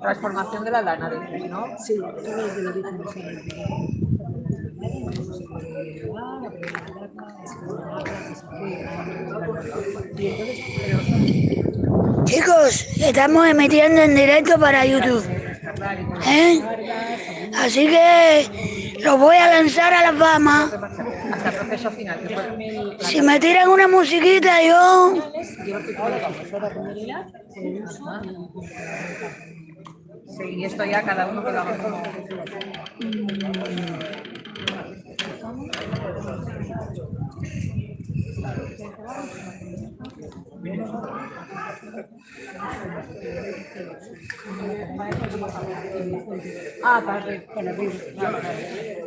Transformación de la lana, dices, ¿no? Sí, todo desde el origen. Chicos, estamos emitiendo en directo para YouTube, ¿eh? Así que los voy a lanzar a la fama. Hasta proceso final. Si me tiran una musiquita, yo... Sí, y esto ya cada uno que lo haga como... Ah, para arriba.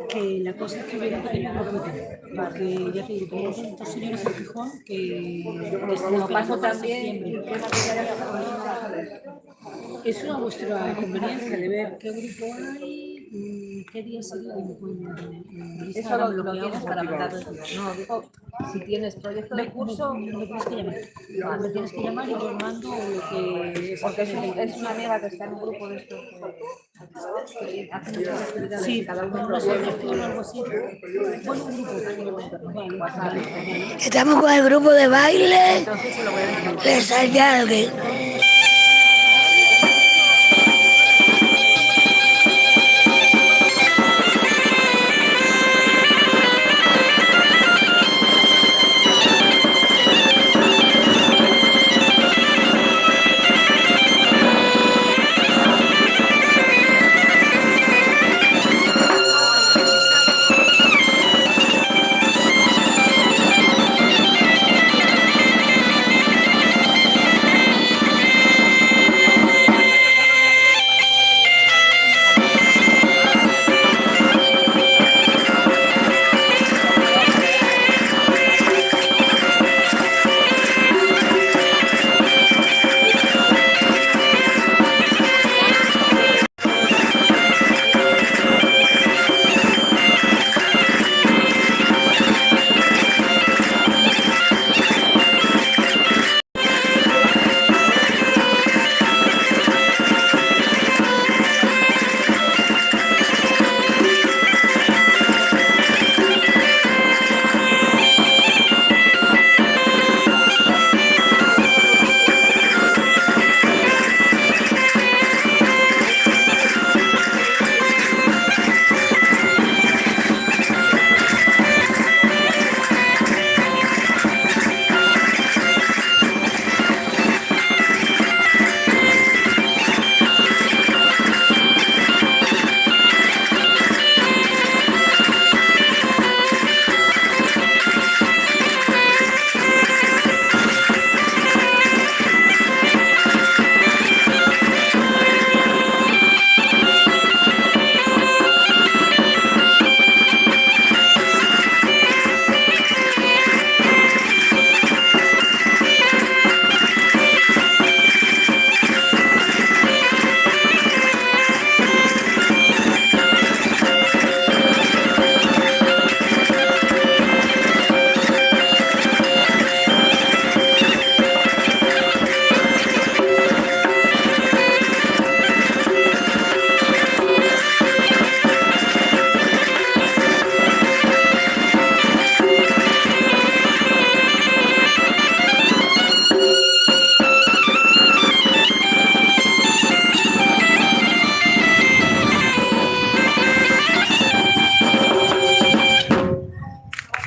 Que la cosa es que hubiera pequeños grupitos, porque ya te digo, tenemos estos señores en Gijón que Como paso también... Eso a vuestra conveniencia de ver qué grupo hay, qué día sería. Eso lo tienes para mandar. No, digo, si tienes proyecto de curso... Me tienes que llamar. Me tienes que llamar y yo mando lo que... Porque es una amiga que está en un grupo de estos... Sí, cada uno no sé, proyecto. o algo así. Bueno, un grupo. Vale. Estamos con el grupo de baile. Entonces se lo voy a decir. Les hay alguien.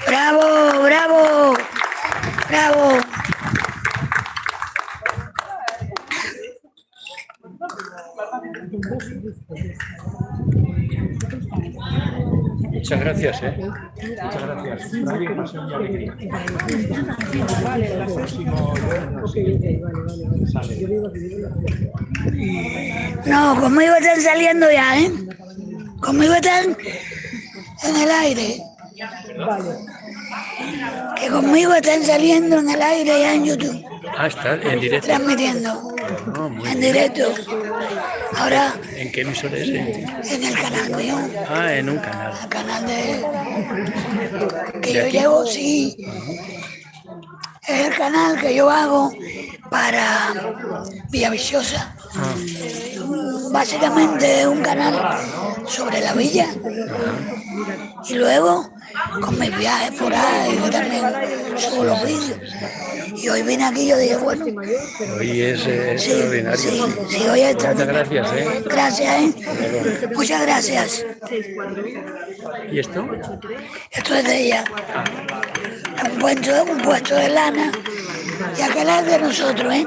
¡Bravo, bravo, bravo! Muchas gracias, Muchas gracias. Nadie pasión y alegría. El próximo sale. No, conmigo están saliendo ya, ¿eh? Conmigo están en el aire. Que conmigo están saliendo en el aire ya en YouTube. Ah, está en directo. Transmitiendo. Oh, muy En bien. directo. Ahora ¿En qué emisora es? en el canal mío. Ah, en un canal. El canal de... que ¿De yo aquí? llevo, sí. Es el canal que yo hago para Villaviciosa. Básicamente es un canal sobre la villa. Y luego, con mis viajes por ahí, yo también subo los vídeos. Y hoy vine aquí y yo dije, bueno, Hoy es sí, extraordinario. sí, sí, hoy es Muchas extraordinario. gracias, ¿eh? Gracias, muchas gracias. ¿Y esto? Esto es de ella. Es un puesto de lana. Y aquel es de nosotros, ¿eh?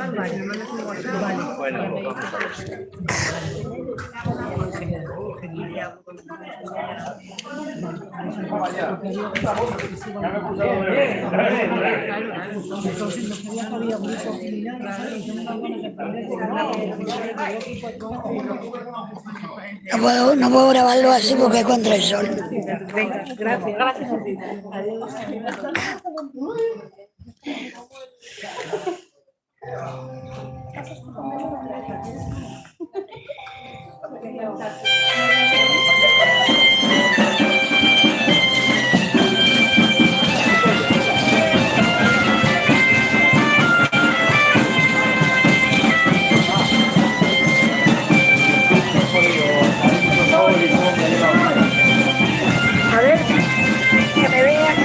No puedo grabarlo así porque es contra el sol. Gracias. Gracias a ti. Adiós. A ver, que me vean.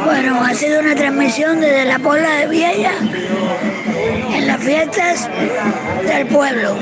Bueno, ha sido una transmisión desde la Pobla de Viella en las fiestas del pueblo.